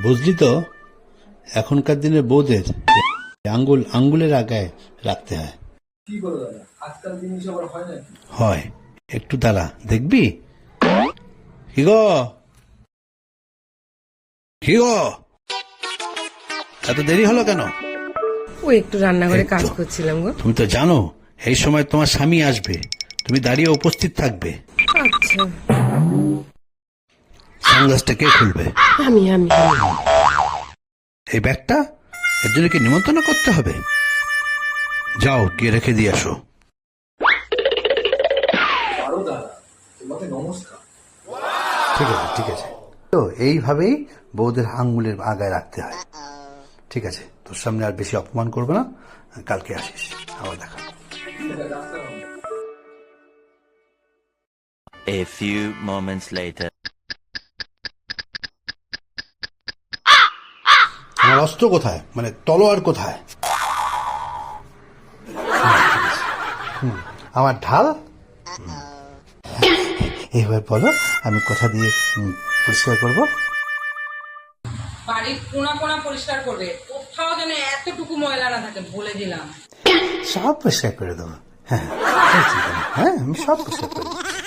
বুঝলি তো, এখনকার দিনের বউদের আঙ্গুলের আগায় রাখতে হয়। কি করে দাদা, আজকাল জিনিস আবার হয় নাকি? হয়, একটু দাঁড়া দেখবি। কি গো, কি গো, এত দেরি হলো কেন? ও একটু রান্নাঘরে এই কাজ তো। করছিলাম গো। তুমি তো জানো এই সময় তোমার স্বামী আসবে, তুমি দাঁড়িয়ে উপস্থিত থাকবে। আচ্ছা, সানগ্লাসটা কে খুলবে? আমি আমি আমি। এই ব্যাগটা, এর জন্য কি নিমন্ত্রণ করতে হবে? যাও গিয়ে রেখে দিয়ে আসো। আরো দাদা, তোমাকে নমস্কার। ঠিক আছে, ঠিক আছে। তো এইভাবেই বউদের আঙ্গুলের আগায় রাখতে হয়। ঠিক আছে, তোর সামনে আর বেশি অপমান করবো না, কালকে আসিস, আবার দেখা। A few moments later. আমার অস্ত্র কোথায়, মানে তলোয়ার কোথায়? আমার ঢাল? এবার বলো আমি কোথা দিয়ে পরিষ্কার করবো? বাড়ির কোনা কোনা পরিষ্কার করবে, কোথাও যেন এতটুকু ময়লা না থাকে, বলে দিলাম। সব পরিষ্কার করে দেবো। হ্যাঁ, হ্যাঁ, আমি সব পরিষ্কার করে দেবো।